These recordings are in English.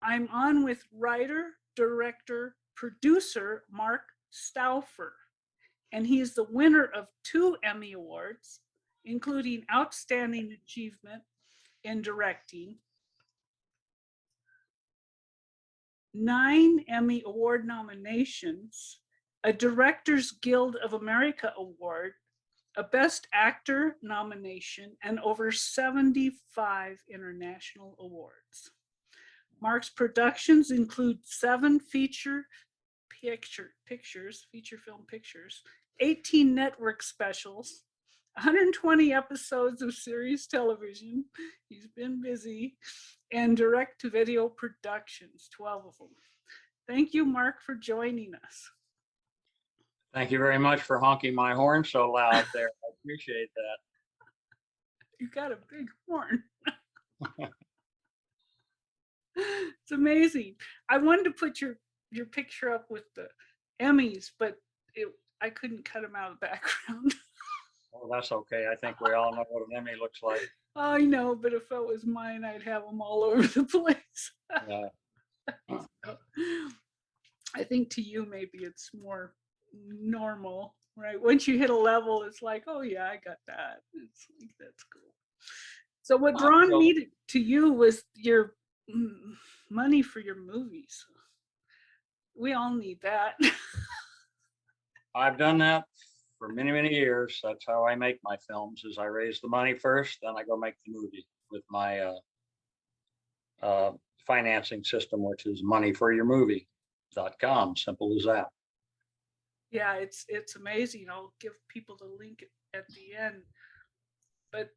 I'm on with writer, director, producer Mark Stouffer, and he's the winner of 2 Emmy Awards, including Outstanding Achievement in Directing, 9 Emmy Award nominations, a Directors Guild of America Award, a Best Actor nomination, and over 75 international awards. Mark's productions include 7 feature film pictures, 18 network specials, 120 episodes of series television. He's been busy, and direct to video productions, 12 of them. Thank you, Mark, for joining us. Thank you very much for honking my horn so loud there. I appreciate that. You got a big horn. It's amazing. I wanted to put your picture up with the Emmys, but I couldn't cut them out of the background. Well, that's okay. I think we all know what an Emmy looks like. I know, but if it was mine, I'd have them all over the place. Yeah. I think to you, maybe it's more normal, right? Once you hit a level, it's like, oh yeah, I got that. It's like, that's cool. So what drawn me to you was your money for your movies. We all need that. I've done that for many, many years. That's how I make my films, is I raise the money first, then I go make the movie with my financing system, which is moneyforyourmovie.com. Simple as that. Yeah, it's amazing. I'll give people the link at the end. But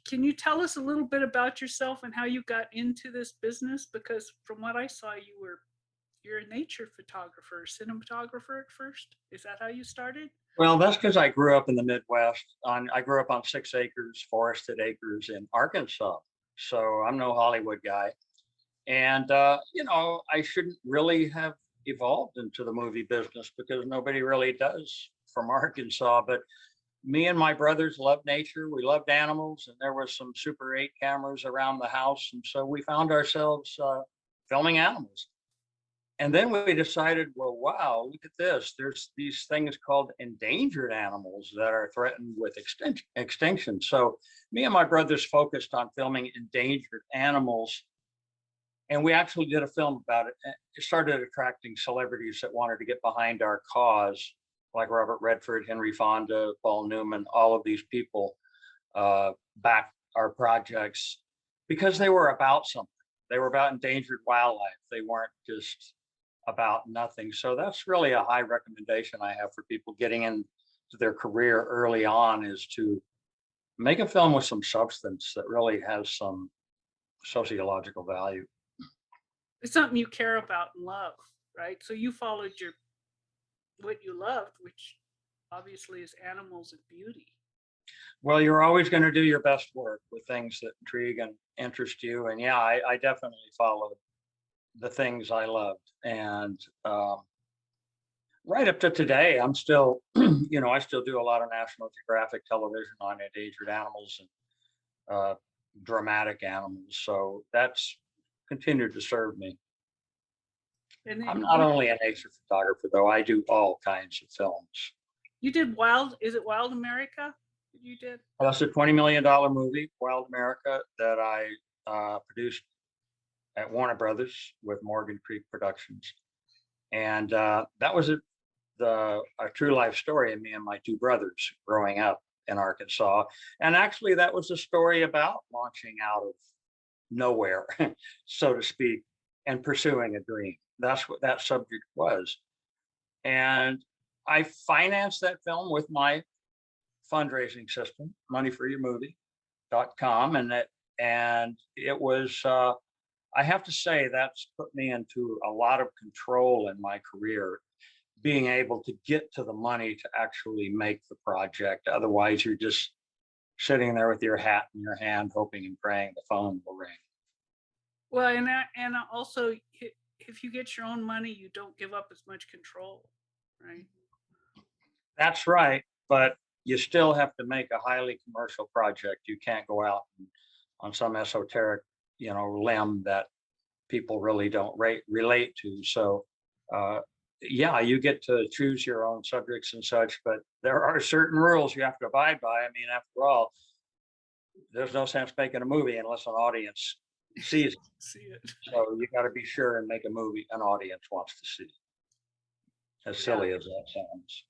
can you tell us a little bit about yourself and how you got into this business? Because from what I saw, you're a nature photographer, cinematographer at first. Is that how you started? Well, that's because I grew up in the Midwest. I grew up on 6 acres, forested acres in Arkansas. So I'm no Hollywood guy. And, I shouldn't really have evolved into the movie business because nobody really does from Arkansas. But me and my brothers loved nature. We loved animals, and there was some Super 8 cameras around the house. And so we found ourselves filming animals. And then we decided, well, wow, look at this. There's these things called endangered animals that are threatened with extinction. So me and my brothers focused on filming endangered animals. And we actually did a film about it. It started attracting celebrities that wanted to get behind our cause, like Robert Redford, Henry Fonda, Paul Newman, all of these people backed our projects because they were about something. They were about endangered wildlife. They weren't just about nothing. So that's really a high recommendation I have for people getting into their career early on, is to make a film with some substance that really has some sociological value. It's something you care about and love, right? So you followed what you loved, which obviously is animals and beauty. Well, you're always going to do your best work with things that intrigue and interest you. And yeah, I definitely followed the things I loved. And right up to today, I'm still, I still do a lot of National Geographic television on endangered animals and dramatic animals. So that's continued to serve me. And I'm not only a nature photographer, though. I do all kinds of films. You did is it Wild America that you did? That's a $20 million movie, Wild America, that I produced at Warner Brothers with Morgan Creek Productions. And that was a true life story of me and my 2 brothers growing up in Arkansas. And actually, that was a story about launching out of nowhere, so to speak, and pursuing a dream. That's what that subject was. And I financed that film with my fundraising system, moneyforyourmovie.com. And it was, I have to say, that's put me into a lot of control in my career, being able to get to the money to actually make the project. Otherwise, you're just sitting there with your hat in your hand, hoping and praying the phone will ring. Well, and also, if you get your own money, you don't give up as much control, right? That's right. But you still have to make a highly commercial project. You can't go out on some esoteric, limb that people really don't relate to. So, yeah, you get to choose your own subjects and such, but there are certain rules you have to abide by. I mean, after all, there's no sense making a movie unless an audience sees it. See it. So you got to be sure and make a movie an audience wants to see, as Yeah. silly as that sounds.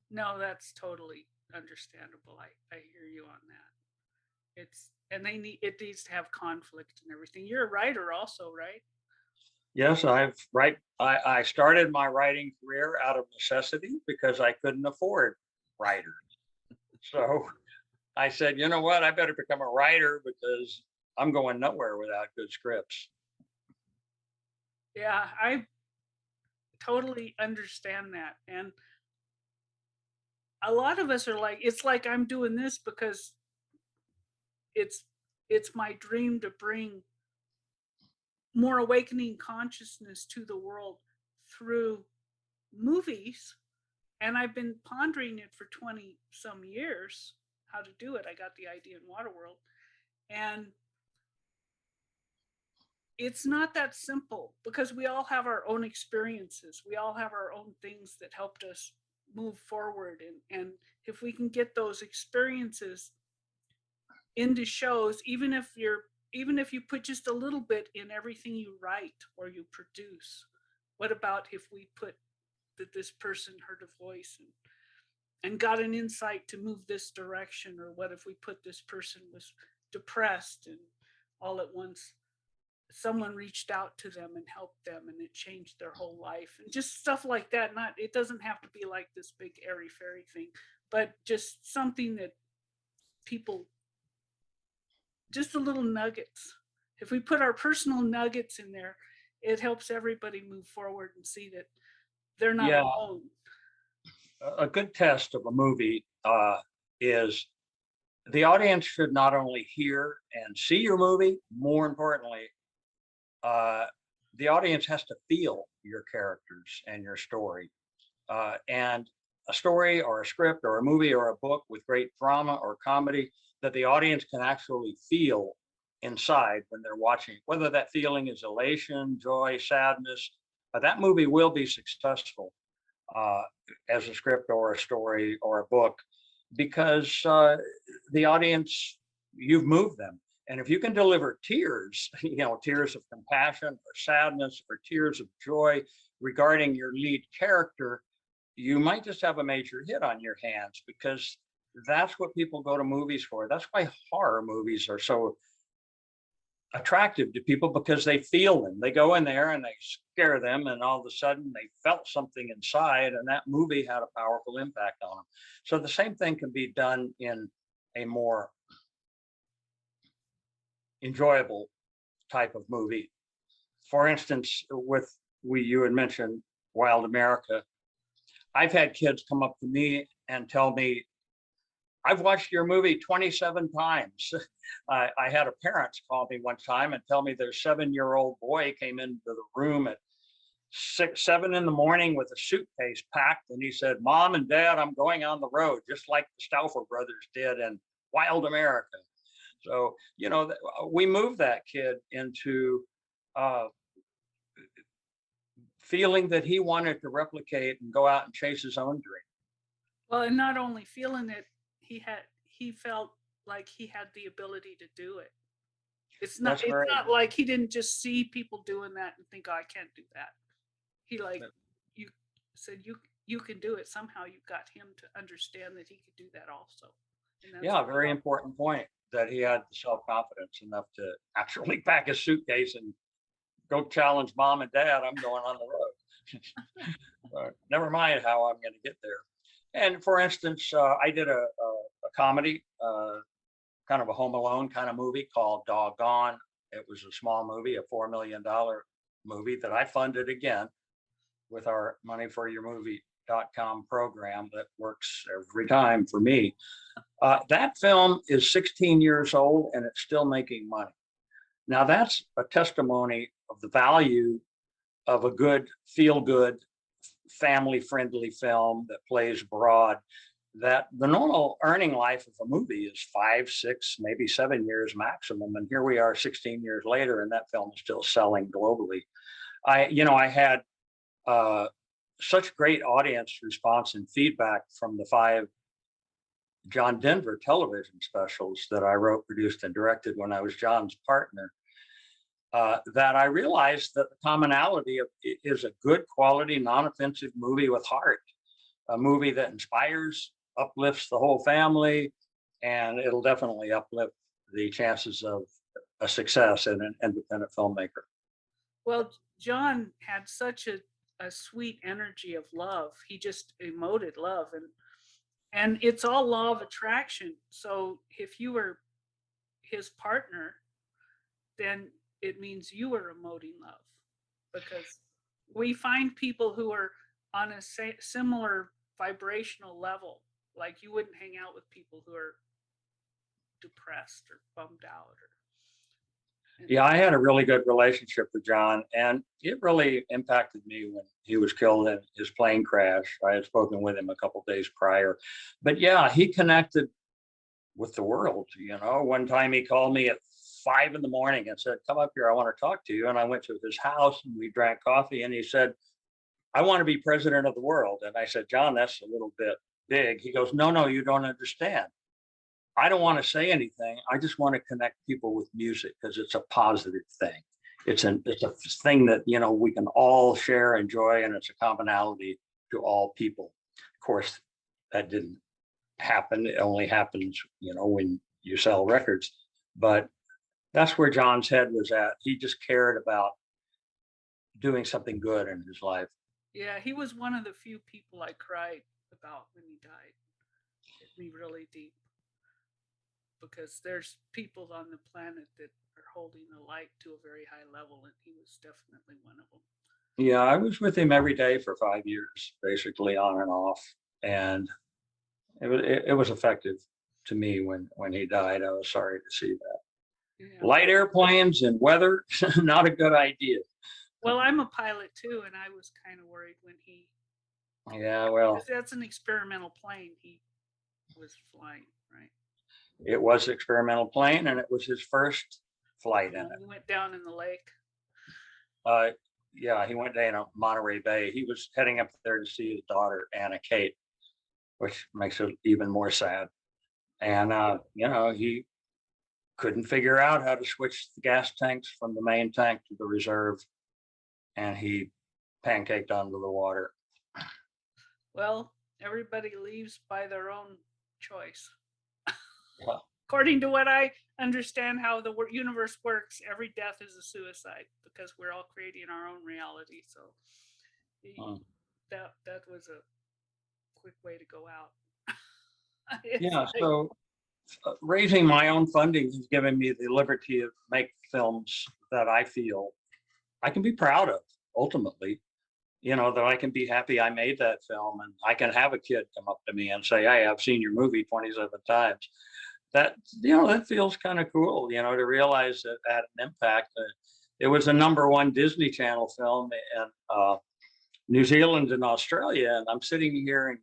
No, that's totally understandable. I hear you on that. And it needs to have conflict and everything. You're a writer also, right? Yes, I started my writing career out of necessity because I couldn't afford writers. So I said, you know what? I better become a writer because I'm going nowhere without good scripts. Yeah, I totally understand that. And a lot of us are like, it's like I'm doing this because it's it's my dream to bring more awakening consciousness to the world through movies. And I've been pondering it for 20 some years, how to do it. I got the idea in Waterworld. And it's not that simple because we all have our own experiences. We all have our own things that helped us move forward. And if we can get those experiences into shows, even if you put just a little bit in everything you write or you produce, what about if we put that this person heard a voice and got an insight to move this direction? Or what if we put this person was depressed and all at once someone reached out to them and helped them and it changed their whole life, and just stuff like that. Not, it doesn't have to be like this big airy fairy thing, but just something that people, just the little nuggets. If we put our personal nuggets in there, it helps everybody move forward and see that they're not Yeah, alone. a good test of a movie is the audience should not only hear and see your movie, more importantly, uh, the audience has to feel your characters and your story. And a story or a script or a movie or a book with great drama or comedy that the audience can actually feel inside when they're watching, whether that feeling is elation, joy, sadness, that movie will be successful uh, as a script or a story or a book because the audience, you've moved them. And if you can deliver tears, tears of compassion or sadness or tears of joy regarding your lead character, you might just have a major hit on your hands because that's what people go to movies for. That's why horror movies are so attractive to people because they feel them. They go in there and they scare them, and all of a sudden they felt something inside, and that movie had a powerful impact on them. So the same thing can be done in a more enjoyable type of movie. For instance, with you had mentioned Wild America. I've had kids come up to me and tell me, I've watched your movie 27 times. I had a parent call me one time and tell me their 7-year-old boy came into the room at 7 in the morning with a suitcase packed. And he said, Mom and Dad, I'm going on the road, just like the Stouffer brothers did in Wild America. So, we moved that kid into feeling that he wanted to replicate and go out and chase his own dream. Well, and not only feeling it, he felt like he had the ability to do it. That's It's very, not like he didn't just see people doing that and think, oh, I can't do that. He like, you said you can do it. Somehow you got him to understand that he could do that also. And that's yeah, very important point that he had the self-confidence enough to actually pack his suitcase and go challenge Mom and Dad. I'm going on the road. Never mind how I'm going to get there. And for instance, I did a comedy, kind of a Home Alone kind of movie called Doggone. It was a small movie, a $4 million movie that I funded again with our Money for Your Movie.com program that works every time for me. That film is 16 years old and it's still making money. Now that's a testimony of the value of a good, feel good, family friendly film that plays broad. that the normal earning life of a movie is 5, 6, maybe 7 years maximum. And here we are 16 years later, and that film is still selling globally. I had uh, such great audience response and feedback from the 5 John Denver television specials that I wrote, produced, and directed when I was John's partner, that I realized that the commonality is a good quality, non-offensive movie with heart, a movie that inspires, uplifts the whole family, and it'll definitely uplift the chances of a success in an independent filmmaker. Well, John had such a sweet energy of love. He just emoted love, and it's all law of attraction. So if you were his partner, then it means you are emoting love, because we find people who are on a similar vibrational level. Like you wouldn't hang out with people who are depressed or bummed out or. Yeah, I had a really good relationship with John, and it really impacted me when he was killed in his plane crash. I had spoken with him a couple days prior, but yeah, he connected with the world. One time he called me at 5 in the morning and said, "Come up here, I want to talk to you." And I went to his house and we drank coffee, and he said, "I want to be president of the world." And I said, "John, that's a little bit big." He goes, "No, no, you don't understand. I don't want to say anything. I just want to connect people with music because it's a positive thing. It's a thing that we can all share and enjoy, and it's a commonality to all people." Of course, that didn't happen. It only happens, when you sell records. But that's where John's head was at. He just cared about doing something good in his life. Yeah, he was one of the few people I cried about when he died. It hit me really deep, because there's people on the planet that are holding the light to a very high level, and he was definitely one of them. Yeah, I was with him every day for 5 years, basically on and off, and it was effective to me when he died. I was sorry to see that. Yeah. Light airplanes and weather, not a good idea. Well, I'm a pilot too, and I was kind of worried when he, Yeah, because well, that's an experimental plane he was flying, right? it was an experimental plane, and it was his first flight in Yeah, it. he went down in the lake. Uh, yeah, he went down to Monterey Bay. He was heading up there to see his daughter, Anna Kate, which makes it even more sad. And, he couldn't figure out how to switch the gas tanks from the main tank to the reserve, and he pancaked onto the water. Well, everybody leaves by their own choice. Well, According to what I understand how the universe works, every death is a suicide because we're all creating our own reality. So mm, that was a quick way to go out. It's yeah, like, so raising my own funding has given me the liberty of make films that I feel I can be proud of ultimately. That I can be happy I made that film, and I can have a kid come up to me and say, "Hey, I've seen your movie 27 times." That feels kind of cool, to realize that it had an impact. It was a #1 Disney Channel film in New Zealand and Australia, and I'm sitting here in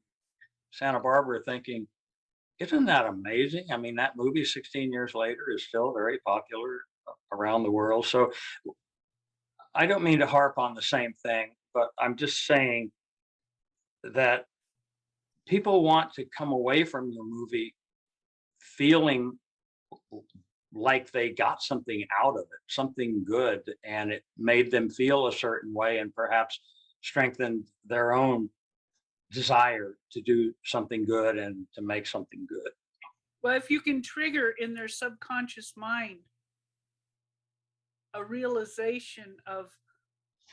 Santa Barbara thinking, isn't that amazing? I mean, that movie 16 years later is still very popular around the world. So I don't mean to harp on the same thing, but I'm just saying that people want to come away from your movie feeling like they got something out of it, something good, and it made them feel a certain way and perhaps strengthened their own desire to do something good and to make something good. well, if you can trigger in their subconscious mind a realization of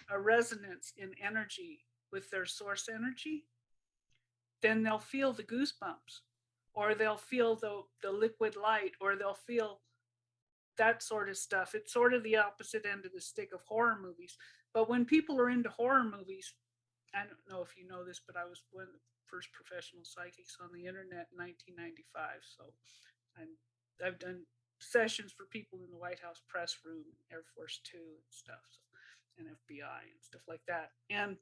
a resonance in energy with their source energy, then they'll feel the goosebumps, or they'll feel the liquid light, or they'll feel that sort of stuff. It's sort of the opposite end of the stick of horror movies. But when people are into horror movies, I don't know if you know this, but I was one of the first professional psychics on the internet in 1995. So I've done sessions for people in the White House press room, Air Force Two, and stuff, so, and FBI and stuff like that. And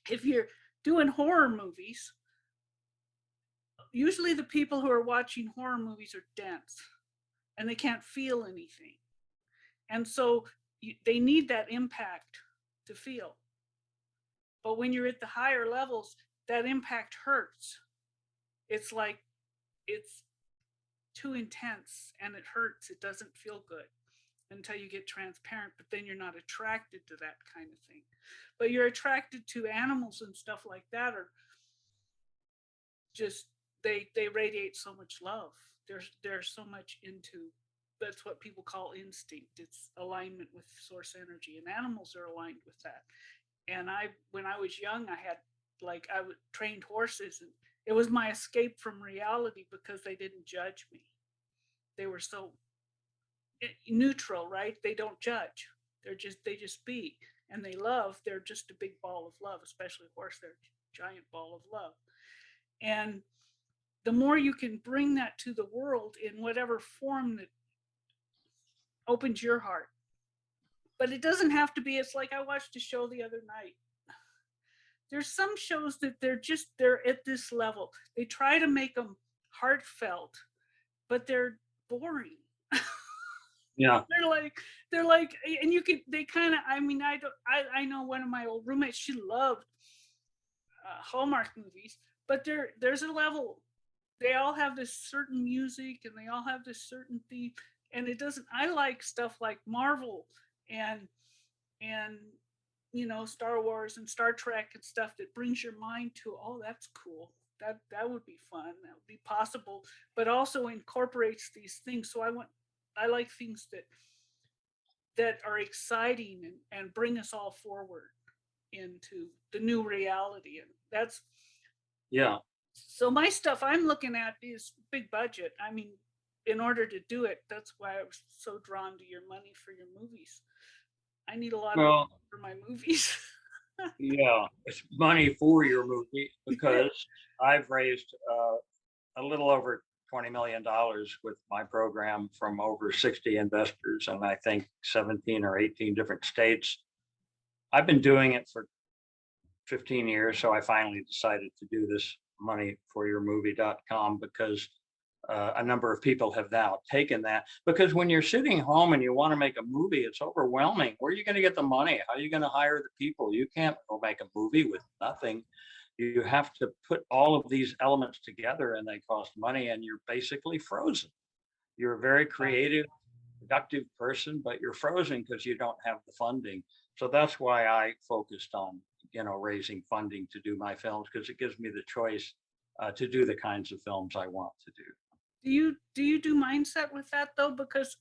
if you're doing horror movies, Usually the people who are watching horror movies are dense and they can't feel anything. And so they need that impact to feel. But when you're at the higher levels, that impact hurts. It's like it's too intense and it hurts. It doesn't feel good until you get transparent, but then you're not attracted to that kind of thing. But you're attracted to animals and stuff like that, or just they radiate so much love. There's so much into, that's what people call instinct. It's alignment with source energy, and animals are aligned with that. And I, when I was young, I had, like, I would trained horses, and it was my escape from reality because they didn't judge me. They were so neutral, right? They don't judge. They just be, and they love. They're just a big ball of love, especially horse. They're a giant ball of love. And the more you can bring that to the world in whatever form that opens your heart. But it doesn't have to be. It's like I watched a show the other night. There's some shows that they're at this level. They try to make them heartfelt, but they're boring. Yeah. They're like, and you could, they kind of, I mean, I don't, I know one of my old roommates, she loved Hallmark movies, but there's a level. They all have this certain music and they all have this certain theme, and it doesn't. I like stuff like Marvel and and Star Wars and Star Trek and stuff that brings your mind to, oh, that's cool. That would be fun. That would be possible, but also incorporates these things. So I like things that are exciting and bring us all forward into the new reality. And that's, Yeah. so my stuff I'm looking at is big budget. I mean, in order to do it, that's why I was so drawn to your money for your movies. I need a lot of Well, for my movies. yeah, it's money for your movie Yeah. because I've raised a little over $20 million with my program from over 60 investors, and I think 17 or 18 different states. I've been doing it for 15 years, so I finally decided to do this moneyforyourmovie.com because a number of people have now taken that. Because when you're sitting home and you want to make a movie, it's overwhelming. Where are you going to get the money? How are you going to hire the people? You can't go make a movie with nothing. You have to put all of these elements together and they cost money, and you're basically frozen. You're a very creative, productive person, but you're frozen because you don't have the funding. So that's why I focused on, raising funding to do my films, because it gives me the choice to do the kinds of films I want to do. Do you do mindset with that though? Because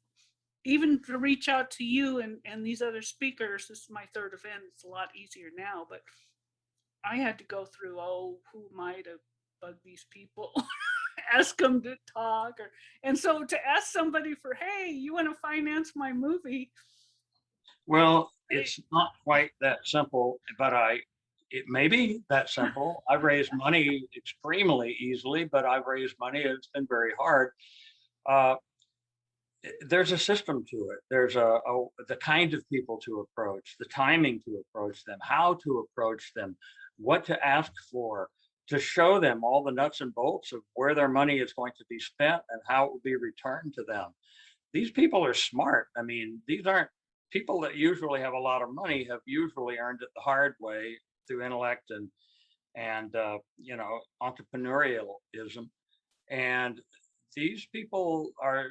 even to reach out to you and these other speakers, this is my third event. It's a lot easier now, but I had to go through, oh, who am I to bug these people? Ask them to talk, and so to ask somebody for, hey, you want to finance my movie? Well, I, it's not quite that simple, but it may be that simple. I've raised money extremely easily, but I've raised money. It's been very hard. Uh, there's a system to it. There's the kind of people to approach, the timing to approach them, how to approach them, what to ask for, to show them all the nuts and bolts of where their money is going to be spent and how it will be returned to them. These people are smart. I mean, these aren't people that usually have a lot of money, have usually earned it the hard way through intellect and entrepreneurialism. And these people are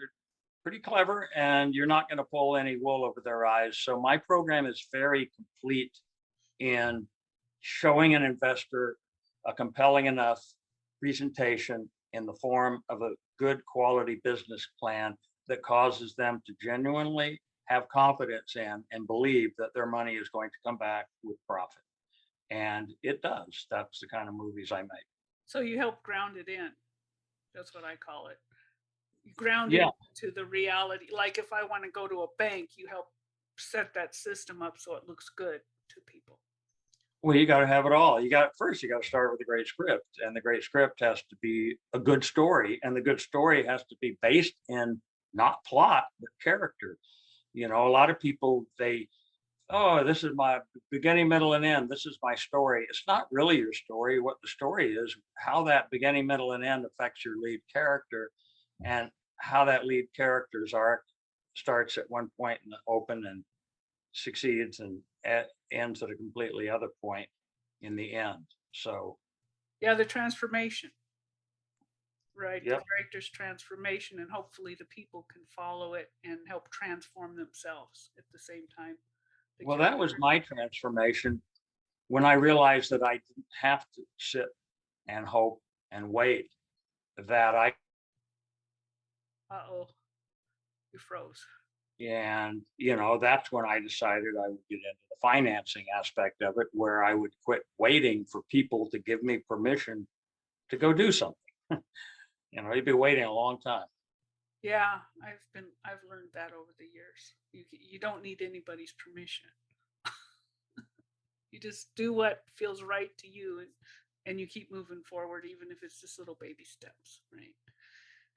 pretty clever, and you're not going to pull any wool over their eyes. So my program is very complete in showing an investor a compelling enough presentation in the form of a good quality business plan that causes them to genuinely have confidence in and believe that their money is going to come back with profit. And it does. That's the kind of movies I make. so you help ground it in. That's what I call it. You ground it Yeah. to the reality. Like if I want to go to a bank, you help set that system up so it looks good to people. Well, you got to have it all. You got to start with a great script, and the great script has to be a good story, and the good story has to be based in not plot but character. A lot of people, they oh, this is my beginning, middle, and end. This is my story. It's not really your story. What the story is, how that beginning, middle, and end affects your lead character, and how that lead character's arc starts at one point in the open and succeeds and ends at a completely other point in the end. So, Yeah, the transformation, right? The yep. character's transformation, and hopefully the people can follow it and help transform themselves at the same time. The Well, that was character. my transformation when I realized that I didn't have to sit and hope and wait, that I Uh-oh, you froze. and that's when I decided I would get into the financing aspect of it, where I would quit waiting for people to give me permission to go do something. You'd be waiting a long time. Yeah, I've learned that over the years. You don't need anybody's permission. You just do what feels right to you, and you keep moving forward, even if it's just little baby steps, right?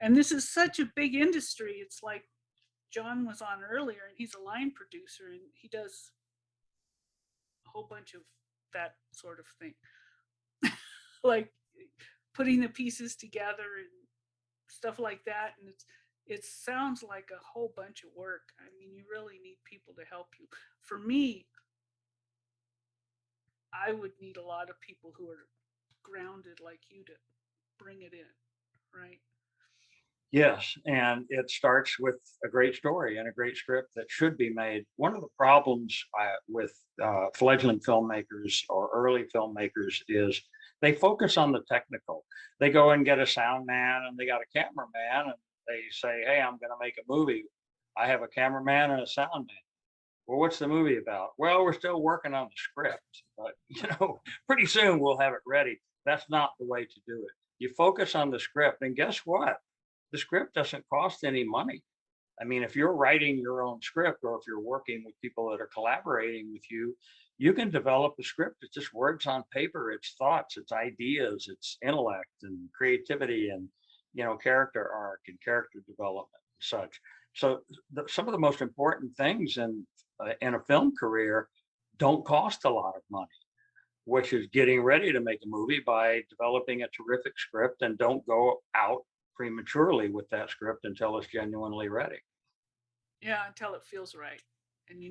And this is such a big industry. It's like John was on earlier, and he's a line producer, and he does a whole bunch of that sort of thing, like putting the pieces together and stuff like that. And it sounds like a whole bunch of work. I mean, you really need people to help you. For me, I would need a lot of people who are grounded like you to bring it in, right? Yes, and it starts with a great story and a great script that should be made. One of the problems with fledgling filmmakers or early filmmakers is they focus on the technical. They go and get a sound man and they got a cameraman and they say, "Hey, I'm going to make a movie. I have a cameraman and a sound man." Well, what's the movie about? Well, we're still working on the script, but pretty soon we'll have it ready. That's not the way to do it. You focus on the script, and guess what? The script doesn't cost any money. I mean, if you're writing your own script or if you're working with people that are collaborating with you, you can develop a script. It's just words on paper, it's thoughts, it's ideas, it's intellect and creativity and character arc and character development and such. So some of the most important things in a film career don't cost a lot of money, which is getting ready to make a movie by developing a terrific script and don't go out prematurely with that script until it's genuinely ready. Yeah, until it feels right, and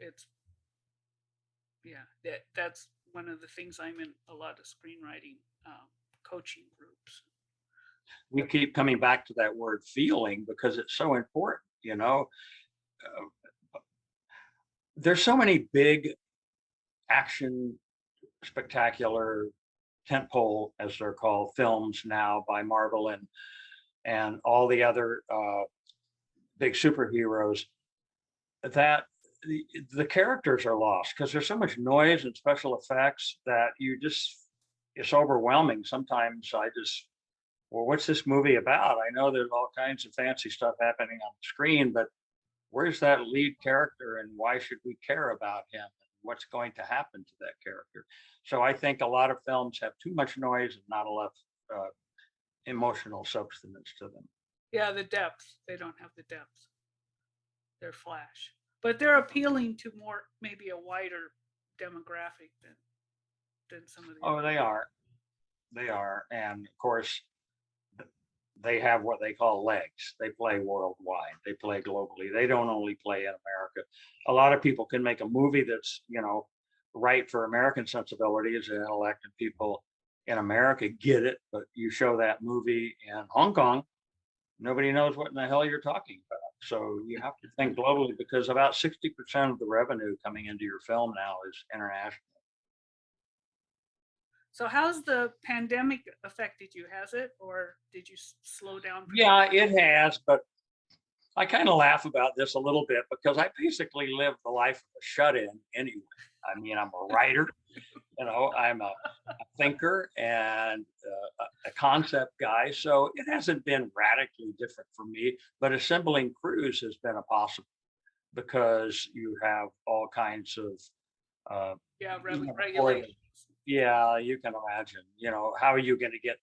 it's yeah. That's one of the things. I'm in a lot of screenwriting coaching groups. We keep coming back to that word feeling because it's so important. There's so many big action, spectacular tentpole, as they're called, films now by Marvel and all the other big superheroes that the characters are lost because there's so much noise and special effects that it's overwhelming. Sometimes well, what's this movie about? I know there's all kinds of fancy stuff happening on the screen, but where's that lead character and why should we care about him? What's going to happen to that character? So I think a lot of films have too much noise and not enough uh, emotional substance to them. Yeah, the depth. They don't have the depth. They're flash, but they're appealing to more maybe a wider demographic than some of the Oh, other. they are. They are. And of course, they have what they call legs. They play worldwide. They play globally. They don't only play in America. A lot of people can make a movie that's, right for American sensibilities and intellect, and people in America get it. But you show that movie in Hong Kong, nobody knows what in the hell you're talking about. So you have to think globally because about 60% of the revenue coming into your film now is international. So how's the pandemic affected you? Has it, or did you slow down? Yeah, it has, but I kind of laugh about this a little bit because I basically live the life of a shut-in anyway. I mean, I'm a writer, I'm a thinker and a concept guy, so it hasn't been radically different for me. But assembling crews has been a possible because you have all kinds of, uh, Yeah, for regulations. yeah, you can imagine. How are you going to get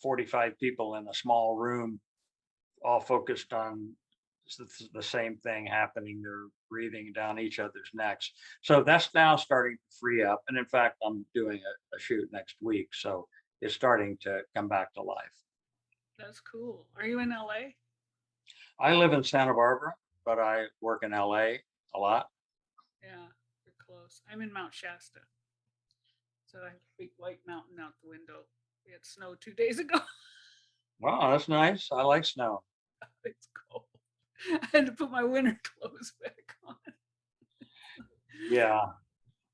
45 people in a small room all focused on the same thing happening? They're breathing down each other's necks. So that's now starting to free up. And in fact, I'm doing a shoot next week. So it's starting to come back to life. That's cool. Are you in LA? I live in Santa Barbara, but I work in LA a lot. Yeah, you're close. I'm in Mount Shasta. So I have a big white mountain out the window. We had snow 2 days ago. Wow, that's nice. I like snow. It's cold. I had to put my winter clothes back on. Yeah,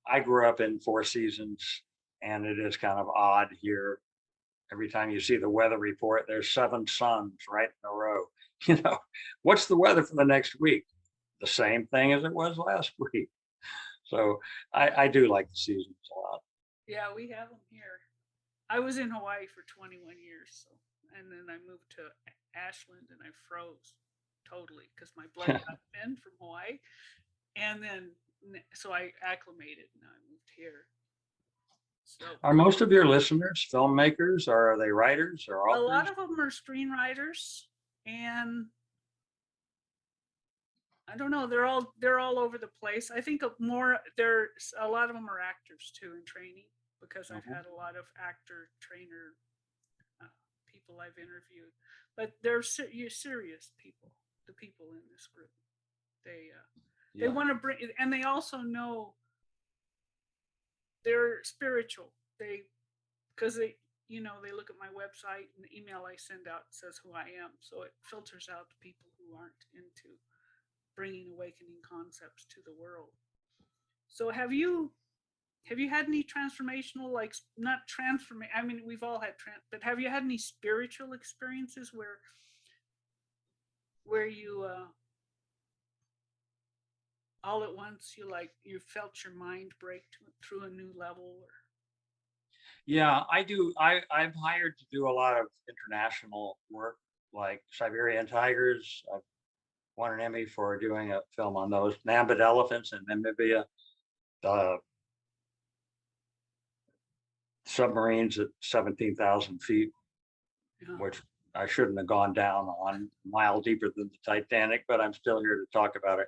I grew up in Four Seasons, and it is kind of odd here. Every time you see the weather report, there's seven suns right in a row. You know, what's the weather for the next week? The same thing as it was last week. So I do like the seasons a lot. Yeah, we have them here. I was in Hawaii for 21 years, so and then I moved to Ashland and I froze totally because my blood got thin from Hawaii, and then so I acclimated and I moved here. So Are most of your listeners filmmakers, or are they writers or a lot authors? of them are screenwriters, and I don't know. They're all over the place. I think more there's a lot of them are actors too in training because I've Mhm. had a lot of actor trainer uh, people I've interviewed, but they're serious people. The people in this group, they Yeah, want to bring, and they also know they're spiritual. They because they look at my website and the email I send out says who I am, so it filters out the people who aren't into bringing awakening concepts to the world. So have you had any transformational, like, not transform, I mean, we've all had but have you had any spiritual experiences where you all at once you felt your mind break through a new level or yeah, I do. I'm hired to do a lot of international work, like Siberian tigers. I've won an Emmy for doing a film on those. Nambit elephants in Namibia, uh, submarines at 17,000 feet, yeah. which I shouldn't have gone down on, a mile deeper than the Titanic, but I'm still here to talk about it.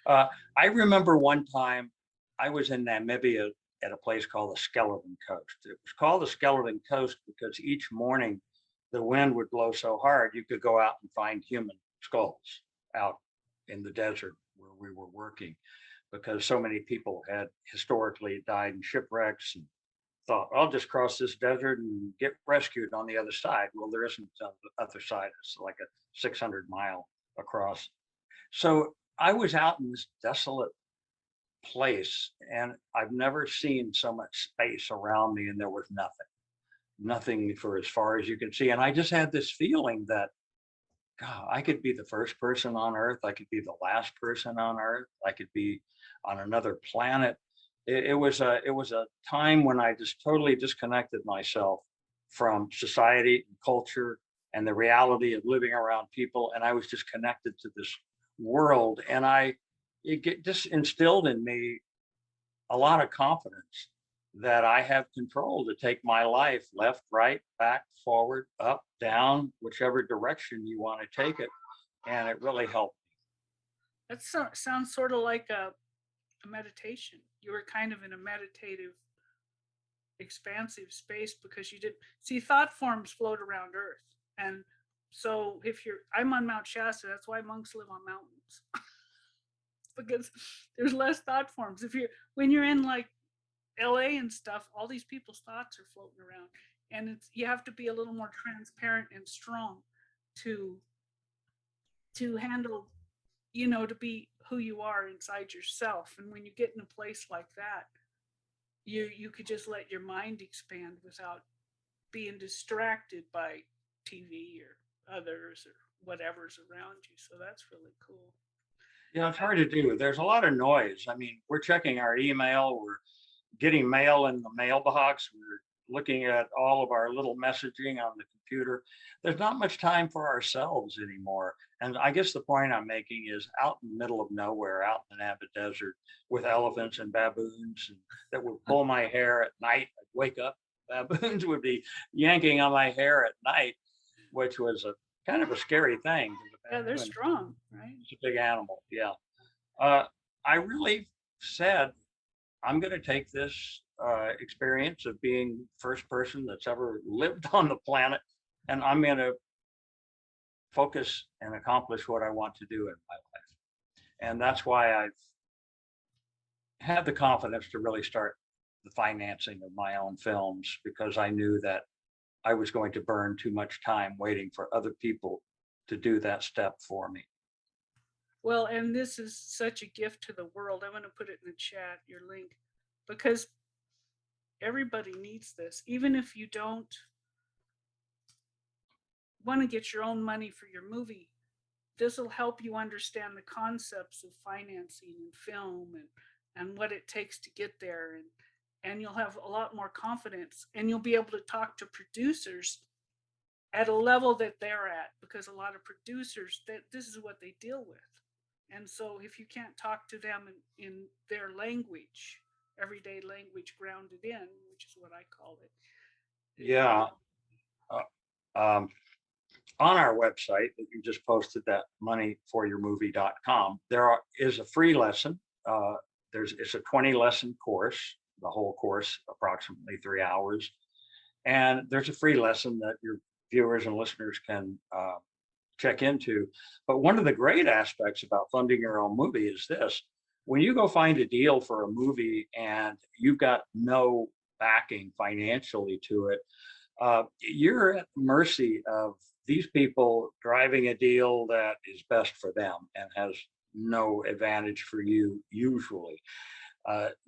Uh, I remember one time I was in Namibia at a place called the Skeleton Coast. It was called the Skeleton Coast because each morning the wind would blow so hard you could go out and find human skulls out in the desert where we were working because so many people had historically died in shipwrecks and thought, I'll just cross this desert and get rescued on the other side. Well, there isn't on the other side. It's like a 600-mile across. So I was out in this desolate place and I've never seen so much space around me and there was nothing for as far as you can see. And I just had this feeling that, God, I could be the first person on earth. I could be the last person on earth. I could be on another planet. It was a time when I just totally disconnected myself from society and culture and the reality of living around people. And I was just connected to this world. And just instilled in me a lot of confidence that I have control to take my life left, right, back, forward, up, down, whichever direction you want to take it. And it really helped. Sounds sort of like a meditation. You were kind of in a meditative expansive space because you did see thought forms float around earth, and so if I'm on Mount Shasta, that's why monks live on mountains. Because there's less thought forms. If you're when you're in like LA and stuff, all these people's thoughts are floating around, and you have to be a little more transparent and strong to handle, to be who you are inside yourself. And when you get in a place like that, you could just let your mind expand without being distracted by TV or others or whatever's around you. So that's really cool. Yeah, it's hard to do. There's a lot of noise. I mean, we're checking our email, we're getting mail in the mailbox, we're looking at all of our little messaging on the computer. There's not much time for ourselves anymore. And I guess the point I'm making is out in the middle of nowhere, out in the Napa Desert with elephants and baboons that would pull my hair at night. I'd wake up, baboons would be yanking on my hair at night, which was a kind of a scary thing. 'Cause Yeah, a they're baboon strong, right? is a big animal. Yeah. Uh, I really said, I'm going to take this experience of being first person that's ever lived on the planet, and I'm going to focus and accomplish what I want to do in my life. And that's why I've had the confidence to really start the financing of my own films, because I knew that I was going to burn too much time waiting for other people to do that step for me. Well, and this is such a gift to the world. I'm going to put it in the chat, your link, because everybody needs this. Even if you don't want to get your own money for your movie, this will help you understand the concepts of financing and film and what it takes to get there, and you'll have a lot more confidence, and you'll be able to talk to producers at a level that they're at, because a lot of producers, that this is what they deal with. And so if you can't talk to them in their language, everyday language grounded in, which is what I call it, Yeah. Uh, um, on our website that you just posted, that moneyforyourmovie.com, is a free lesson. It's a 20 lesson course, the whole course, approximately 3 hours. And there's a free lesson that your viewers and listeners can check into. But one of the great aspects about funding your own movie is this: when you go find a deal for a movie and you've got no backing financially to it, you're at the mercy of these people driving a deal that is best for them and has no advantage for you usually.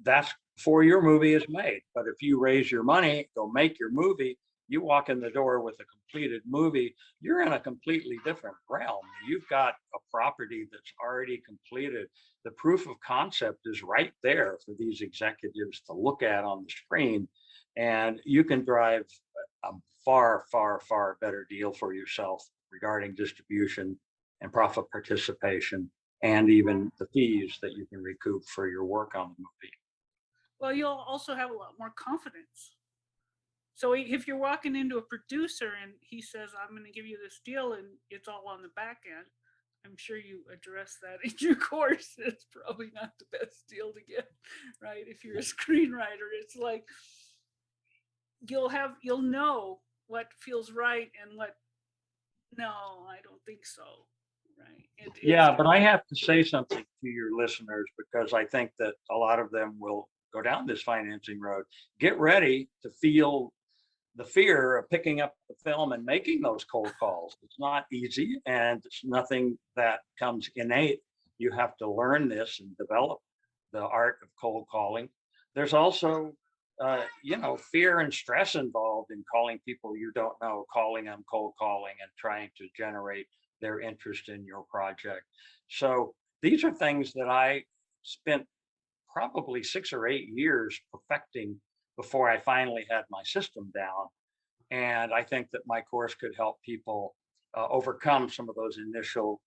That's before your movie is made. But if you raise your money, go make your movie, you walk in the door with a completed movie, you're in a completely different realm. You've got a property that's already completed. The proof of concept is right there for these executives to look at on the screen, and you can drive a far, far, far better deal for yourself regarding distribution and profit participation, and even the fees that you can recoup for your work on the movie. well, you'll also have a lot more confidence. So if you're walking into a producer and he says, I'm going to give you this deal and it's all on the back end, I'm sure you address that in your course. It's probably not the best deal to get, right? If you're a screenwriter, it's like you'll know what feels right and what, no, I don't think so, right? It's Yeah, but I have to say something to your listeners, because I think that a lot of them will go down this financing road. Get ready to feel the fear of picking up the film and making those cold calls. It's not easy, and it's nothing that comes innate. You have to learn this and develop the art of cold calling. There's also, fear and stress involved in calling people you don't know, calling them, cold calling, and trying to generate their interest in your project. So these are things that I spent probably 6 or 8 years perfecting before I finally had my system down. And I think that my course could help people overcome some of those initial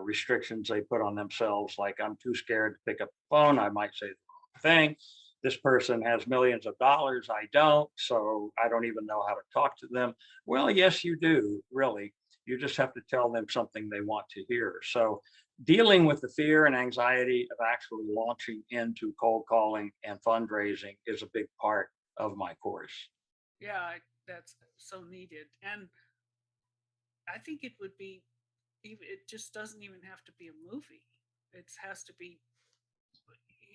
restrictions they put on themselves, like, I'm too scared to pick up the phone, I might say the wrong thing. This person has millions of dollars, I don't, so I don't even know how to talk to them. Well, yes, you do, really. You just have to tell them something they want to hear. So dealing with the fear and anxiety of actually launching into cold calling and fundraising is a big part of my course. yeah, that's so needed. And I think it would be, it just doesn't even have to be a movie. It has to be,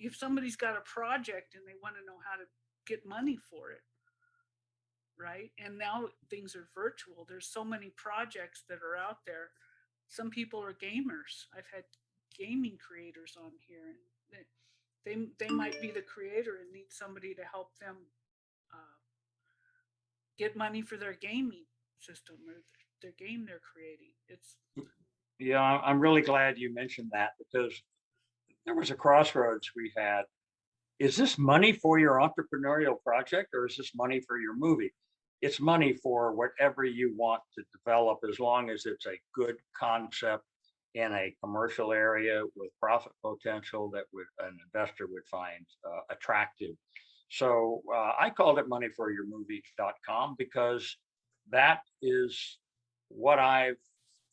if somebody's got a project and they want to know how to get money for it, right? And now things are virtual. There's so many projects that are out there. Some people are gamers. I've had gaming creators on here, and they might be the creator and need somebody to help them uh, get money for their gaming system or their game they're creating. It's Yeah, I'm really glad you mentioned that, because there was a crossroads we had. Is this money for your entrepreneurial project, or is this money for your movie? It's money for whatever you want to develop, as long as it's a good concept in a commercial area with profit potential that an investor would find attractive. So I called it moneyforyourmovie.com, because that is what I've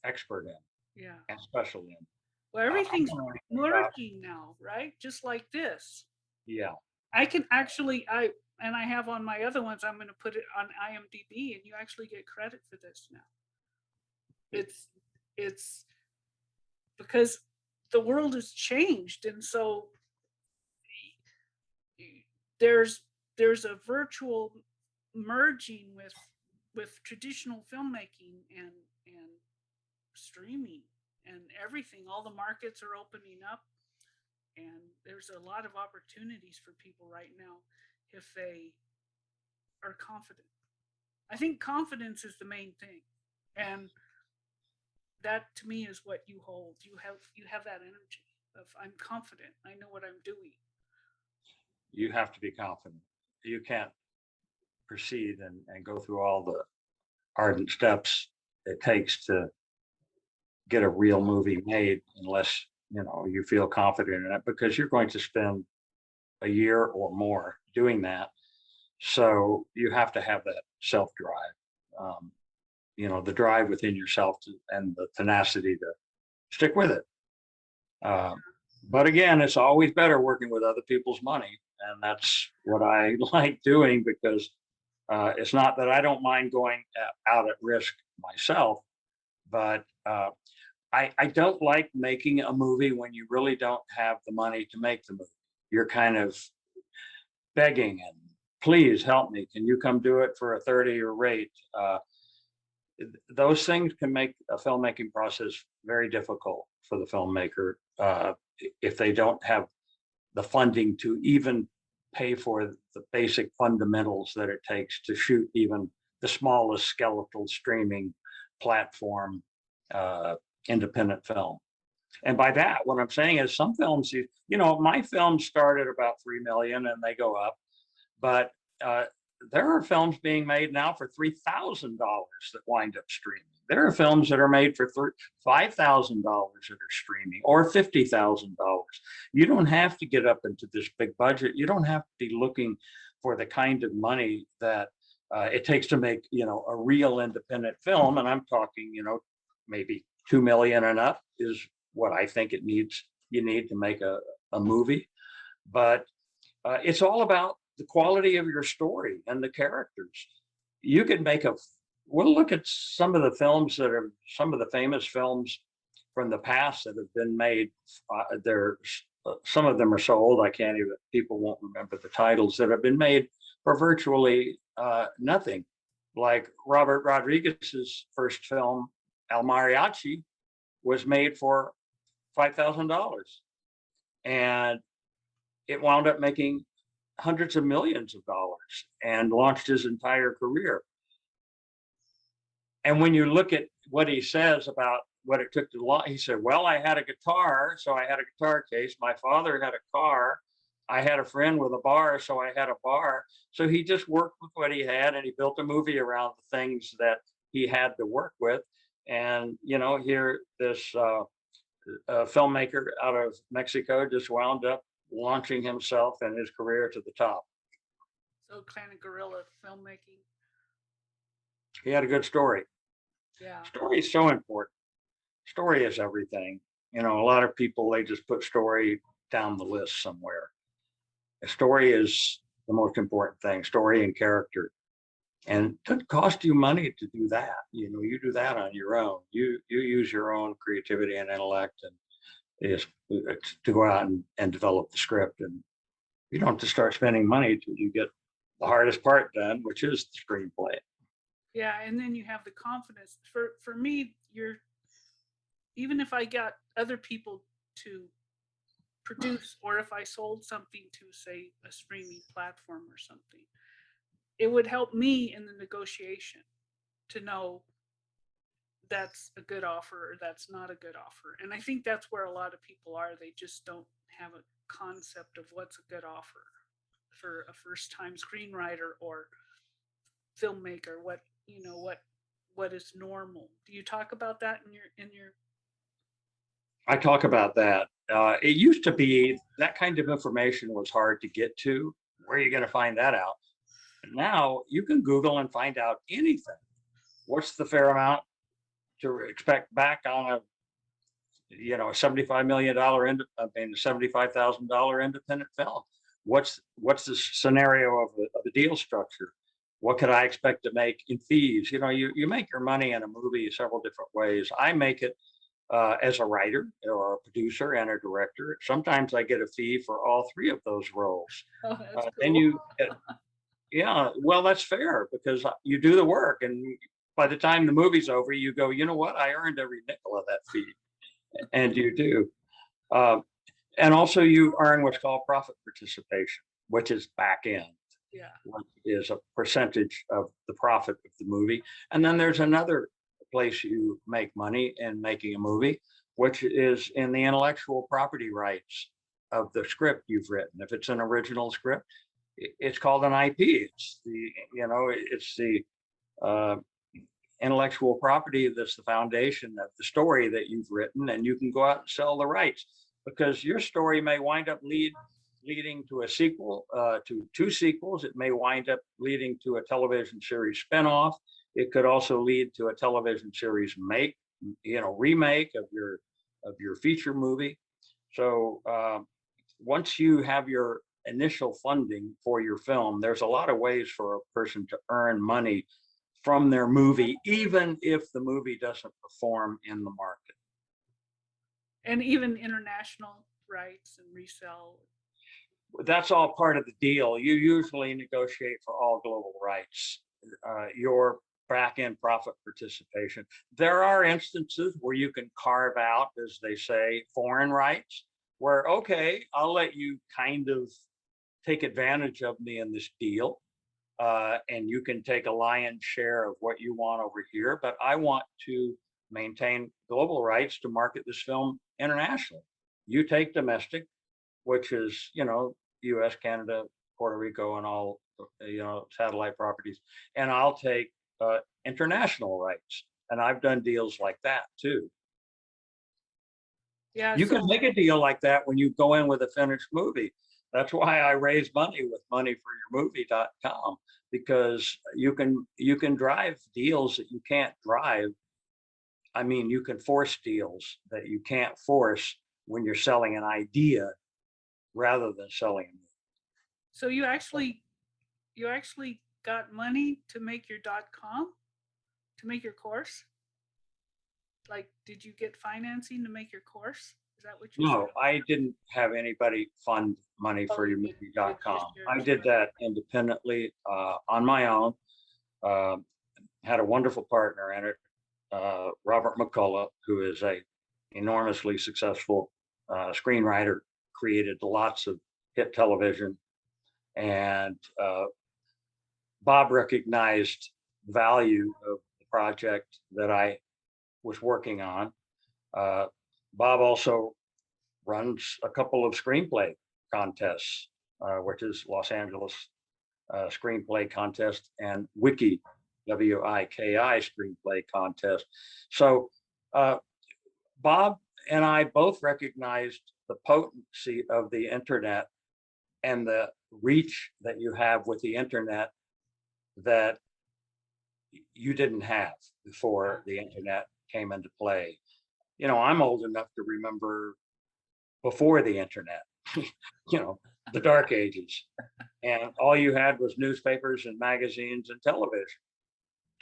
expert in yeah. and special in. Well, I'm everything's wondering about, merging now, right? Just like this. yeah, I can actually, and I have on my other ones, I'm going to put it on IMDb and you actually get credit for this now. It's, it's because the world has changed. And so there's, there's a virtual merging with traditional filmmaking and streaming and everything. All the markets are opening up, and there's a lot of opportunities for people right now if they are confident. I think confidence is the main thing, and that to me is what you hold. You have that energy of I'm confident. I know what I'm doing. you have to be confident. You can't proceed and go through all the ardent steps it takes to get a real movie made unless you feel confident in it, because you're going to spend a year or more doing that. So you have to have that self drive, the drive within yourself and the tenacity to stick with it. Uh, but again, it's always better working with other people's money. And that's what I like doing, because it's not that I don't mind going out at risk myself, but I don't like making a movie when you really don't have the money to make the movie. You're kind of begging and please help me. Can you come do it for a 30-year rate? Those things can make a filmmaking process very difficult for the filmmaker if they don't have the funding to even pay for the basic fundamentals that it takes to shoot even the smallest skeletal streaming platform independent film. And by that, what I'm saying is some films, my films start at about 3 million and they go up, but there are films being made now for $3,000 that wind up streaming. There are films that are made for $5,000 that are streaming, or $50,000. You don't have to get up into this big budget. You don't have to be looking for the kind of money that it takes to make, a real independent film. And I'm talking, maybe 2 million and up is what I think you need to make a movie. But it's all about the quality of your story and the characters. You can we'll look at some of the films that are some of the famous films from the past that have been made. Some of them are so old people won't remember the titles, that have been made for virtually nothing. Like Robert Rodriguez's first film, El Mariachi, was made for $5,000, and it wound up making hundreds of millions of dollars and launched his entire career. And when you look at what he says about what it took to launch, he said, well, I had a guitar, so I had a guitar case. My father had a car. I had a friend with a bar, so I had a bar. So he just worked with what he had, and he built a movie around the things that he had to work with. And, here this filmmaker out of Mexico just wound up launching himself and his career to the top. So kind of guerrilla filmmaking. He had a good story. Yeah. Story is so important. Story is everything. A lot of people, they just put story down the list somewhere. A story is the most important thing, story and character. And it doesn't cost you money to do that. You do that on your own. You use your own creativity and intellect and to go out and develop the script. And you don't have to start spending money till you get the hardest part done, which is the screenplay. Yeah, and then you have the confidence. For me, even if I got other people to produce, or if I sold something to, say, a streaming platform or something, it would help me in the negotiation to know that's a good offer or that's not a good offer. And I think that's where a lot of people are. They just don't have a concept of what's a good offer for a first time screenwriter or filmmaker. What is normal? Do you talk about that in your I talk about that. It used to be that kind of information was hard to get to. Where are you going to find that out? Now you can Google and find out anything. What's the fair amount to expect back on a $75 million, $75,000 independent film. What's the scenario of the deal structure? What could I expect to make in fees? You make your money in a movie several different ways. I make it as a writer or a producer and a director. Sometimes I get a fee for all three of those roles. Oh, that's Then cool. yeah, well, that's fair because you do the work, and by the time the movie's over, you go, you know what? I earned every nickel of that fee, and you do. Uh, and also, you earn what's called profit participation, which is back end, Yeah. which is a percentage of the profit of the movie. And then there's another place you make money in making a movie, which is in the intellectual property rights of the script you've written. If it's an original script, it's called an IP. It's the uh, intellectual property that's the foundation of the story that you've written, and you can go out and sell the rights because your story may wind up leading to a sequel, to two sequels. It may wind up leading to a television series spinoff. It could also lead to a television series remake of your feature movie. So once you have your initial funding for your film, there's a lot of ways for a person to earn money from their movie, even if the movie doesn't perform in the market. And even international rights and resell. That's all part of the deal. You usually negotiate for all global rights, your back end profit participation. There are instances where you can carve out, as they say, foreign rights, where, okay, I'll let you kind of take advantage of me in this deal. And you can take a lion's share of what you want over here, but I want to maintain global rights to market this film internationally. You take domestic, which is, US, Canada, Puerto Rico, and all, satellite properties, and I'll take international rights. And I've done deals like that too. Yeah. You can So make a deal like that when you go in with a finished movie. That's why I raise money with moneyforyourmovie.com, because you can drive deals that you can't drive. I mean, you can force deals that you can't force when you're selling an idea rather than selling a movie. so you actually got money to make your .com, to make your course? Like, did you get financing to make your course? Is that what you said? No, I didn't have anybody fund Oh, you did just moneyforyourmovie.com. I yours. did that independently on my own. Uh, had a wonderful partner in it, Robert McCullough, who is a enormously successful screenwriter, created lots of hit television, and Bob recognized the value of the project that I was working on. Uh, Bob also runs a couple of screenplay contests, which is Los Angeles Screenplay Contest and WIKI Screenplay Contest. So Bob and I both recognized the potency of the internet and the reach that you have with the internet that you didn't have before the internet came into play. I'm old enough to remember before the internet, the dark ages. And all you had was newspapers and magazines and television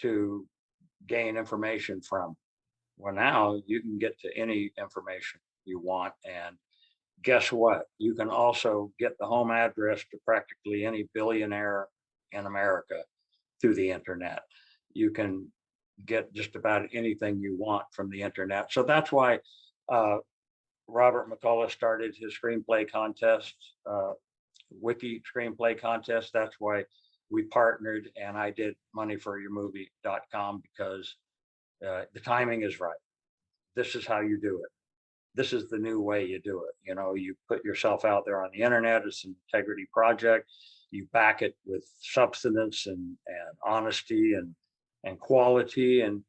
to gain information from. Well, now you can get to any information you want. And guess what? You can also get the home address to practically any billionaire in America through the internet. You can get just about anything you want from the internet. So that's why Robert McCullough started his screenplay contest, Wiki Screenplay Contest. That's why we partnered, and I did moneyforyourmovie.com because the timing is right. This is how you do it. This is the new way you do it. You put yourself out there on the internet. It's an integrity project. You back it with substance and honesty and quality, and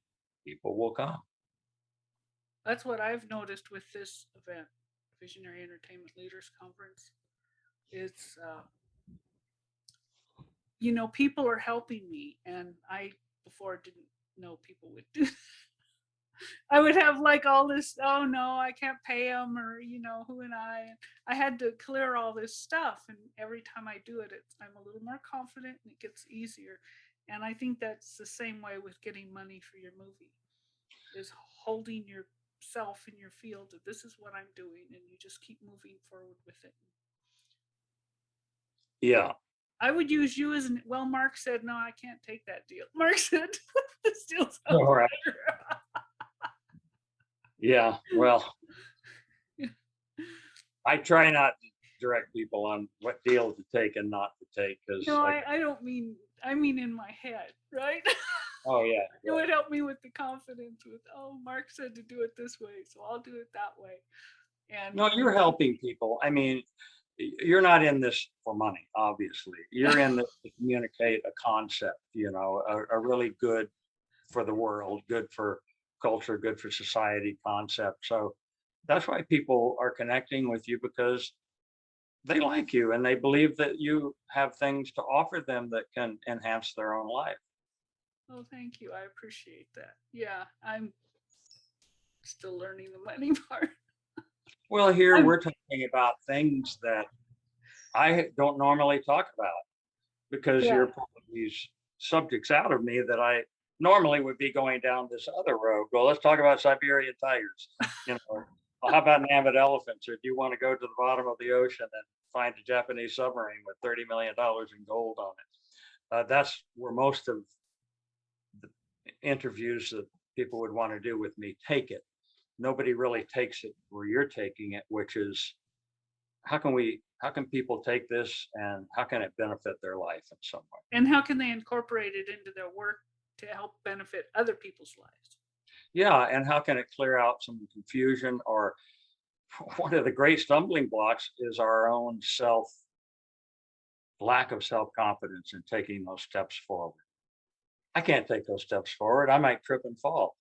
people will come. That's what I've noticed with this event, Visionary Entertainment Leaders Conference. It's people are helping me, and I before didn't know people would do. I would have like all this, oh no, I can't pay them, or who and I had to clear all this stuff, and every time I do it, I'm a little more confident and it gets easier. And I think that's the same way with getting money for your movie, is holding yourself in your field that this is what I'm doing, and you just keep moving forward with it. Yeah. I would use you as an, well, Mark said, no, I can't take that deal. Mark said, this deal's out. All right. Yeah. Well, I try not to direct people on what deal to take and not to take, because No, I don't mean, I mean in my head, right? oh yeah, It would help me with the confidence with, oh, Mark said to do it this way, so I'll do it that way. And no, you're helping people. I mean, you're not in this for money, obviously. You're in this to communicate a concept, a really good for the world, good for culture, good for society concept. So that's why people are connecting with you, because they like you and they believe that you have things to offer them that can enhance their own life. oh, thank you. I appreciate that. Yeah, I'm still learning the money part. Well, here I'm, we're talking about things that I don't normally talk about, because yeah, you're pulling these subjects out of me that I normally would be going down this other road. Well, let's talk about Siberian tigers. Well, how about named elephants? Or do you want to go to the bottom of the ocean and find a Japanese submarine with $30 million in gold on it? That's where most of the interviews that people would want to do with me take it. Nobody really takes it where you're taking it, which is how can people take this and how can it benefit their life in some way? and how can they incorporate it into their work to help benefit other people's lives? Yeah, and how can it clear out some confusion? Or one of the great stumbling blocks is our own lack of self-confidence in taking those steps forward. I can't take those steps forward. I might trip and fall.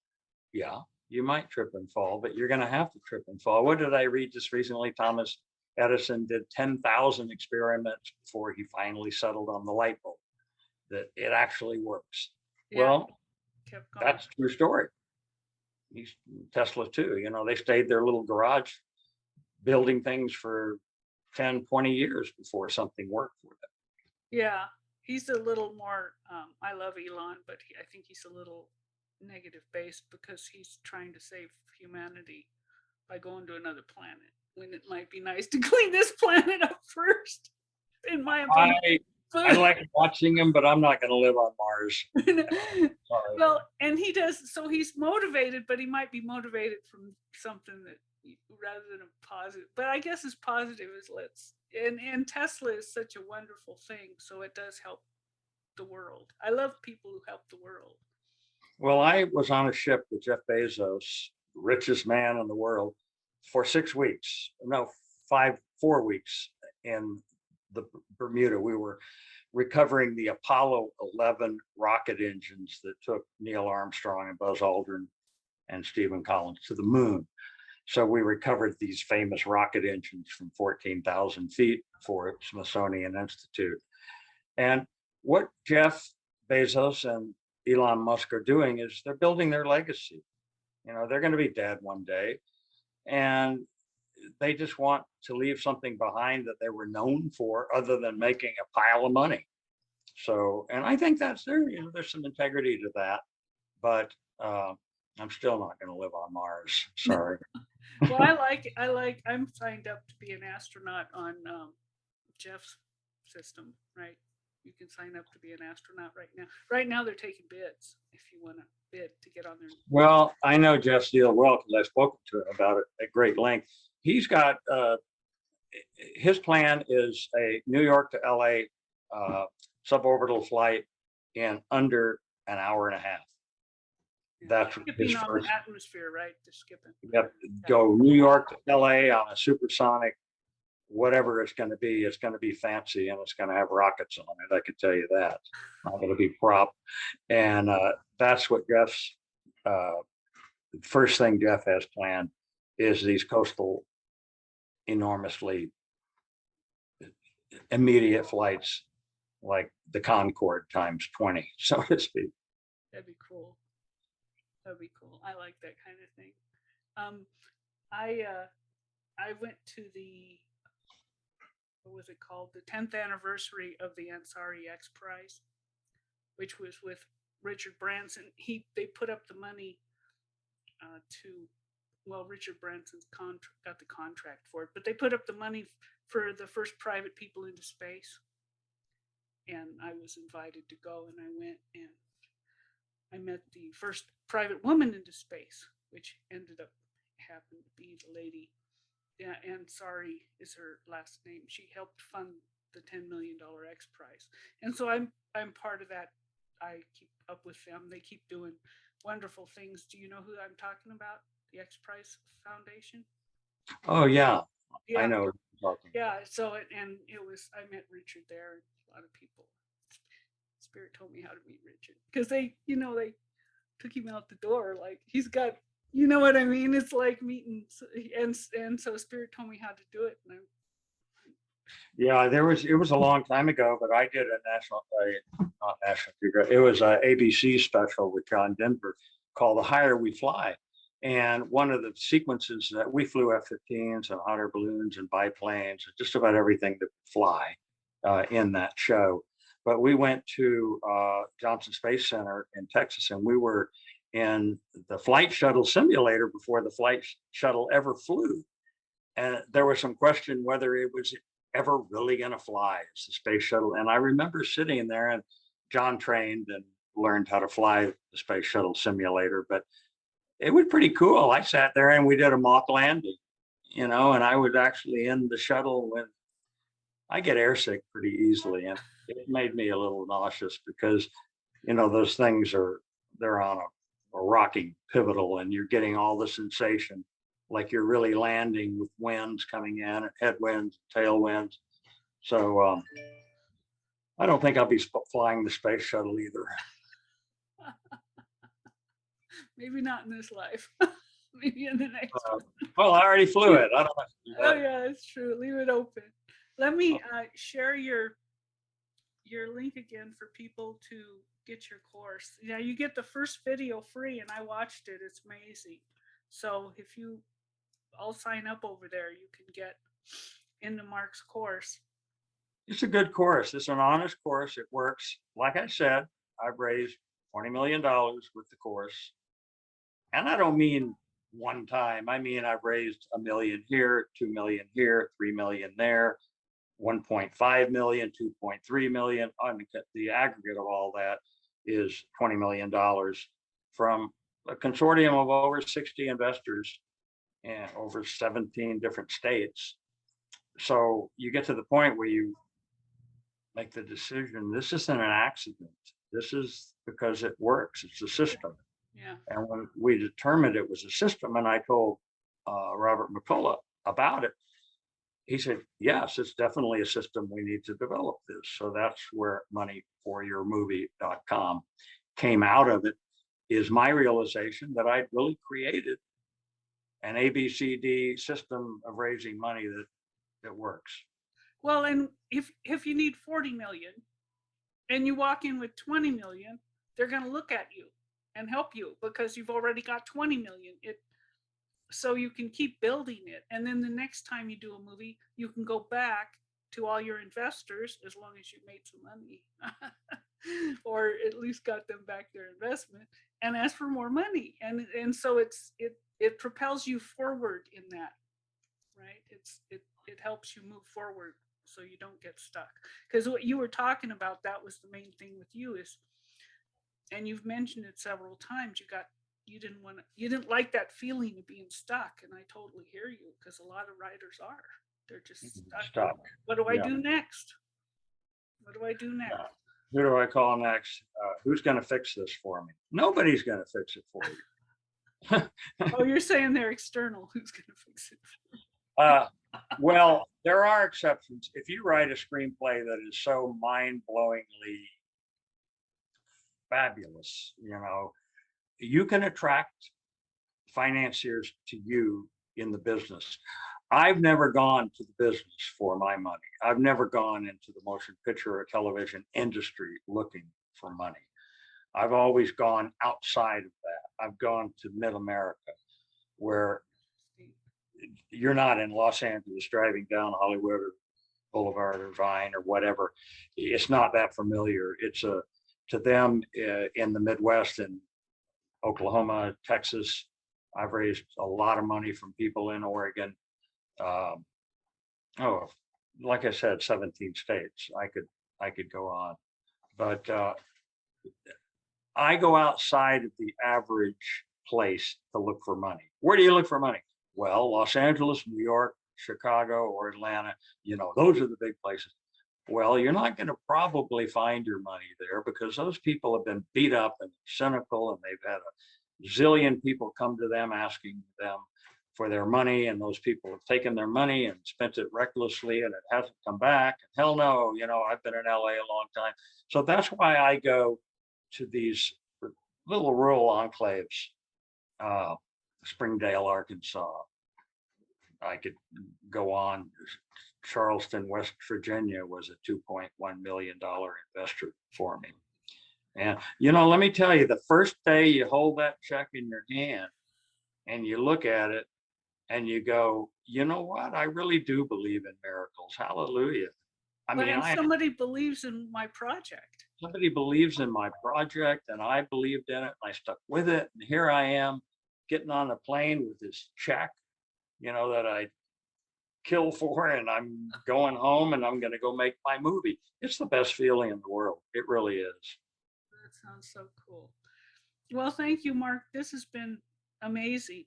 Yeah, you might trip and fall, but you're going to have to trip and fall. What did I read just recently? Thomas Edison did 10,000 experiments before he finally settled on the light bulb, that it actually works. Yeah, Well, kept going. that's a true story. He's Tesla too. They stayed their little garage building things for 10, 20 years before something worked for them. Yeah, he's a little more. I love Elon, but I think he's a little negative based because he's trying to save humanity by going to another planet when it might be nice to clean this planet up first, in my opinion. I like watching him, but I'm not going to live on Mars. Sorry. Well, and he does, so he's motivated, but he might be motivated from something that rather than a positive. But I guess as positive as and Tesla is such a wonderful thing, so it does help the world. I love people who help the world. Well, I was on a ship with Jeff Bezos, the richest man in the world, for 6 weeks. No, 4 weeks in the Bermuda. We were recovering the Apollo 11 rocket engines that took Neil Armstrong and Buzz Aldrin and Stephen Collins to the moon. So we recovered these famous rocket engines from 14,000 feet for Smithsonian Institute. And what Jeff Bezos and Elon Musk are doing is they're building their legacy. They're going to be dead one day, and they just want to leave something behind that they were known for, other than making a pile of money. So, and I think that's there's some integrity to that, but I'm still not going to live on Mars. Sorry. Well, I'm signed up to be an astronaut on Jeff's system, right? You can sign up to be an astronaut right now. Right now, they're taking bids if you want to bid to get on there. Well, I know Jeff Steele well because I've spoken to him about it at great length. He's got his plan is a New York to LA suborbital flight in under an hour and a half. That's skipping on the atmosphere, right? Just skipping. Yep. Go New York to LA on a supersonic, whatever it's going to be. It's going to be fancy, and it's going to have rockets on it. I can tell you that. Not going to be prop. And that's what Jeff's first thing Jeff has planned is these coastal, enormously immediate flights, like the Concorde times 20, so to speak. That'd be cool. That'd be cool. I like that kind of thing. Um, I went to the, what was it called? The 10th anniversary of the Ansari X Prize, which was with Richard Branson. They put up the money to, well, Richard Branson's got the contract for it, but they put up the money for the first private people into space. And I was invited to go, and I went, and I met the first private woman into space, which ended up happened to be the lady. Yeah, Ansari is her last name. She helped fund the $10 million X Prize, and so I'm part of that. I keep up with them. They keep doing wonderful things. Do you know who I'm talking about? The X Prize Foundation. Oh yeah, I Yeah, know what you're talking yeah. So it was, I met Richard there, and a lot of people. Spirit told me how to meet Richard because they took him out the door. Like he's got, you know what I mean? It's like meeting, and so Spirit told me how to do it. And Yeah, it was a long time ago, but I did a not National Geographic, it was a ABC special with John Denver called The Higher We Fly. And one of the sequences that we flew F-15s and hot air balloons and biplanes and just about everything that fly in that show. But we went to Johnson Space Center in Texas, and we were in the flight shuttle simulator before the flight shuttle ever flew. And there was some question whether it was ever really going to fly as the space shuttle. And I remember sitting there, and John trained and learned how to fly the space shuttle simulator, but it was pretty cool. I sat there and we did a mock landing, and I was actually in the shuttle when I get airsick pretty easily. And it made me a little nauseous because, those things they're on a rocking pivotal, and you're getting all the sensation like you're really landing with winds coming in and headwinds, tailwinds. So I don't think I'll be flying the space shuttle either. maybe not in this life. Maybe in the next one. Well, I already flew it. I don't have to do Oh that. yeah, it's true. Leave it open. Let me share your link again for people to get your course. Yeah, you get the first video free, and I watched it. It's amazing. So if you all sign up over there, you can get into Mark's course. It's a good course. It's an honest course. It works. Like I said, I've raised $20 million with the course. And I don't mean one time. I mean, I've raised $1 million here, 2 million here, 3 million there, 1.5 million, 2.3 million. The aggregate of all that is $20 million from a consortium of over 60 investors and over 17 different states. So you get to the point where you make the decision, this isn't an accident. This is because it works. It's a system. Yeah. And when we determined it was a system, and I told Robert McCullough about it, he said, yes, it's definitely a system. We need to develop this. So that's where moneyforyourmovie.com came out of. It is my realization that I'd really created an ABCD system of raising money that works. Well, and if you need 40 million and you walk in with 20 million, they're going to look at you and help you because you've already got 20 million. So you can keep building it. And then the next time you do a movie, you can go back to all your investors, as long as you made some money or at least got them back their investment, and ask for more money. And so it propels you forward in that, right? It helps you move forward so you don't get stuck. Because what you were talking about, that was the main thing with you is, and you've mentioned it several times, you didn't like that feeling of being stuck. And I totally hear you, because a lot of writers are. They're just stuck. What do I do next? What do I do next? Who do I call next? Who's going to fix this for me? Nobody's going to fix it for you. Oh, you're saying they're external. Who's going to fix it? Well, there are exceptions. If you write a screenplay that is so mind-blowingly fabulous, you can attract financiers to you in the business. I've never gone to the business for my money. I've never gone into the motion picture or television industry looking for money. I've always gone outside of that. I've gone to mid-America, where you're not in Los Angeles driving down Hollywood or Boulevard or Vine or whatever. It's not that familiar. It's a to them in the Midwest and Oklahoma, Texas. I've raised a lot of money from people in Oregon. Um, oh, like I said, 17 states. I could go on, but I go outside of the average place to look for money. Where do you look for money? Well, Los Angeles, New York, Chicago, or Atlanta. Those are the big places. Well, you're not going to probably find your money there because those people have been beat up and cynical, and they've had a zillion people come to them asking them for their money, and those people have taken their money and spent it recklessly, and it hasn't come back. Hell no, I've been in LA a long time. So that's why I go to these little rural enclaves, uh, Springdale, Arkansas. I could go on. Charleston, West Virginia was a $2.1 million investor for me. And, let me tell you, the first day you hold that check in your hand and you look at it and you go, you know what? I really do believe in miracles. Hallelujah. I Well, mean, and somebody believes in my project. somebody believes in my project and I believed in it and I stuck with it. And here I am getting on a plane with this check, that I kill for, and I'm going home and I'm going to go make my movie. It's the best feeling in the world. It really is. That sounds so cool. Well, thank you, Mark. This has been amazing.